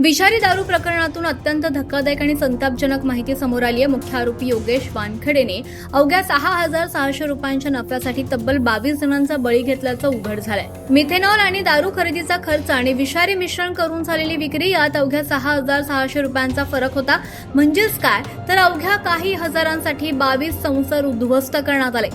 विषारी दारू प्रकरणातून अत्यंत धक्कादायक आणि संतापजनक माहिती समोर आली आहे। मुख्य आरोपी योगेश वानखेडेने अवघ्या 6,600 रुपयांच्या नफ्यासाठी तब्बल 22 जणांचा बळी घेतल्याचं उघड झालंय। मिथेनॉल आणि दारू खरेदीचा खर्च आणि विषारी मिश्रण करून झालेली विक्री यात अवघ्या 6,600 रुपयांचा फरक होता। म्हणजेच काय तर अवघ्या काही हजारांसाठी 22 संसार उद्ध्वस्त करण्यात आले।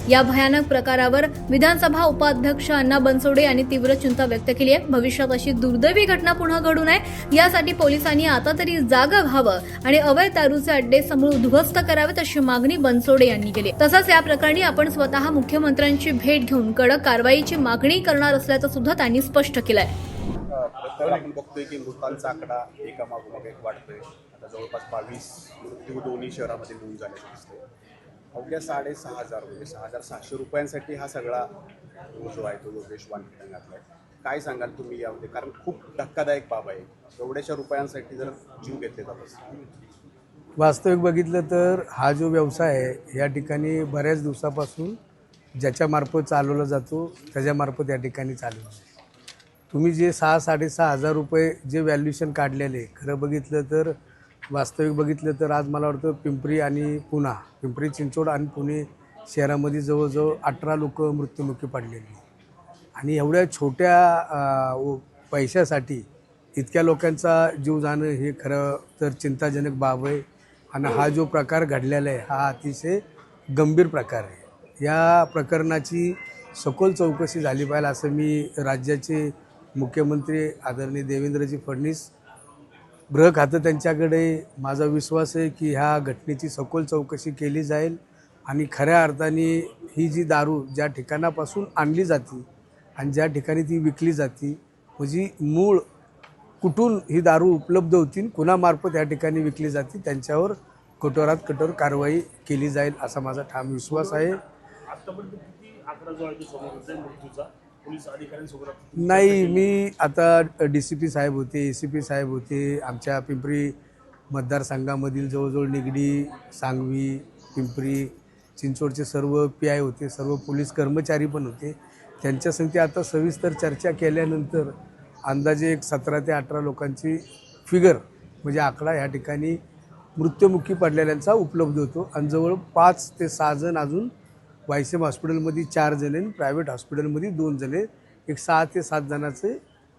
या भयानक प्रकारावर विधानसभा उपाध्यक्ष अण्णा बनसोडे यांनी तीव्र चिंता व्यक्त केली आहे। भविष्यात अशी दुर्दैवी घटना पुन्हा घडू नये यासाठी पोलिसांनी आता तरी जागा व्हावं आणि अवैध दारूचे अड्डे समूळ उद्ध्वस्त करावेत अशी मागणी बनसोडे यांनी केली। तसंच या प्रकरणी आपण स्वतः मुख्यमंत्र्यांची भेट घेऊन कडक कारवाईची मागणी करणार असल्याचं सुद्धा त्यांनी स्पष्ट केलंय। तर आपण बघतोय की मृतांचा आकडा एकामागोमाग एक वाढतोय। आता जवळपास 22 मृत्यू दोन्ही शहरामध्ये नोंद झाल्याचं दिसतंय। अवघ्या 6,600 म्हणजे 6,600 रुपयांसाठी हा सगळा जो आहे तो योगेश वानखेडे घातलाय। काय सांगाल तुम्ही यामध्ये, कारण खूप धक्कादायक बाब आहे, एवढ्याशा रुपयांसाठी जर जीव घेतले जातात। वास्तविक बघितलं तर हा जो व्यवसाय आहे या ठिकाणी बऱ्याच दिवसापासून ज्याच्यामार्फत चालवला जातो त्याच्यामार्फत या ठिकाणी चालवलं आहे। तुम्ही जे 6,000-6,500 रुपये जे व्हॅल्युएशन काढलेले, खरं बघितलं तर वास्तविक बघितलं तर आज मला वाटतं पिंपरी आणि पुणा, पिंपरी चिंचवड आणि पुणे शहरामध्ये जवळजवळ 18 लोक मृत्युमुखी पडलेली आणि एवढ्या छोट्या पैशासाठी इतक्या लोकांचा जीव जाणं हे खरं तर चिंताजनक बाब आहे। आणि हा जो प्रकार घडलेला आहे हा अतिशय गंभीर प्रकार आहे। या प्रकरणाची सखोल चौकशी झाली पाहिजे असं मी राज्याचे मुख्यमंत्री आदरणीय देवेंद्रजी फडणवीस, गृह खातं त्यांच्याकडे माझा विश्वास आहे की ह्या घटनेची सखोल चौकशी केली जाईल आणि खऱ्या अर्थाने ही जी दारू ज्या ठिकाणापासून आणली जाते आणि ज्या ठिकाणी ती विकली जाते म्हणजे मूळ कुठून ही दारू उपलब्ध होती, कुणामार्फत या ठिकाणी विकली जाते, त्यांच्यावर कठोरात कठोर कारवाई केली जाईल असा माझा ठाम विश्वास आहे। नाही, मी आता DCP साहेब होते, ACP साहेब होते, आमच्या पिंपरी मतदारसंघामधील जवळजवळ निगडी, सांगवी, पिंपरी चिंचवडचे सर्व PI होते, सर्व पोलीस कर्मचारी पण होते। त्यांच्या संगती आता सविस्तर चर्चा केल्यानंतर अंदाजे एक 17 ते 18 लोकांची फिगर म्हणजे आकडा या ठिकाणी मृत्युमुखी पडलेल्यांचा उपलब्ध होतो आणि जवळ 5 ते 6 जण अजून वायसीएम हॉस्पिटलमध्ये 4 जण आणि प्रायव्हेट हॉस्पिटलमध्ये 2 जण, एक 6 ते 7 जणांचे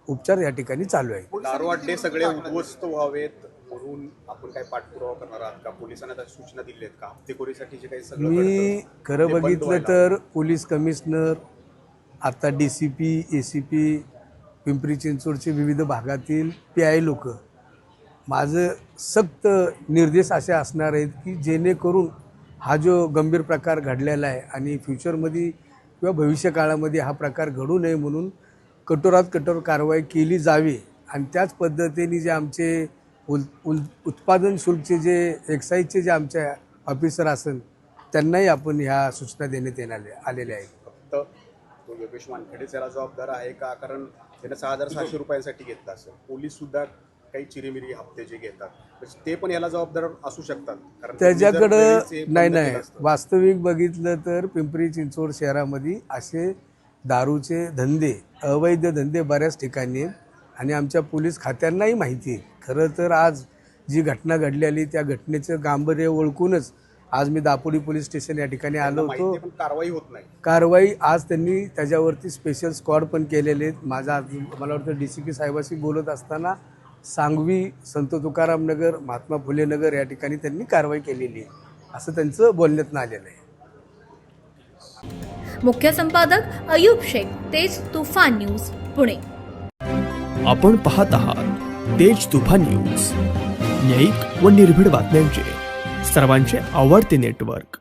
उपचार या ठिकाणी चालू आहे। दारू अड्डे सगळे उद्ध्वस्त व्हावेत म्हणून आपण काय पाठपुरावा करणार आहात का? पोलिसांना त्या सूचना दिल्या आहेत का? हप्तेखोरीसाठी काही सगळं मी खरं बघितलं तर पोलीस कमिशनर, आता DCP, ACP, पिंपरी चिंचवडचे विविध भागातील PI लोक, माझं सक्त निर्देश असे असणार आहेत की जेणेकरून हा जो गंभीर प्रकार घडलेला आहे आणि फ्युचरमध्ये किंवा भविष्यकाळामध्ये हा प्रकार घडू नये म्हणून कठोरात कठोर कारवाई केली जावी आणि त्याच पद्धतीने जे आमचे उत्पादन शुल्कचे जे एक्साईजचे जे आमचे ऑफिसर असेल त्यांनाही आपण ह्या सूचना देण्यात आलेल्या आहेत। फक्त तो योगेश वानखेडेच याला जबाबदार आहे का? कारण त्यानं 6,600 रुपयांसाठी घेतला असेल। पोलीस सुद्धा काही चिरीमिरी हप्ते जे घेतात ते पण याला जबाबदार असू शकतात, कारण त्याच्याकडं नाही, वास्तविक बघितलं तर पिंपरी चिंचवड शहरामध्ये असे दारूचे धंदे, अवैध धंदे बऱ्याच ठिकाणी आहेत आणि आमच्या पोलीस खात्यांनाही माहिती आहे। खरं तर आज जी घटना घडलेली त्या घटनेचं गांभीर्य ओळखूनच आज मी दापोडी पोलीस स्टेशन या ठिकाणी आलो होतो। कारवाई होत नाही, कारवाई आज त्यांनी त्याच्यावरती स्पेशल स्क्वॉड पण केलेले आहेत। मला वाटतं DCP साहेबाशी बोलत असताना सांगवी, संत तुकाराम नगर, महात्मा फुले नगर या ठिकाणी त्यांनी कारवाई केलेली आहे असं त्यांचं बोलण्यात आलेलं आहे। मुख्य संपादक अयूब शेख, तेज तुफान न्यूज, पुणे। आपण पाहत आहात तेज तुफान न्यूज, न्यायिक व निर्भीड बातम्यांचे सर्वांचे आवडते नेटवर्क।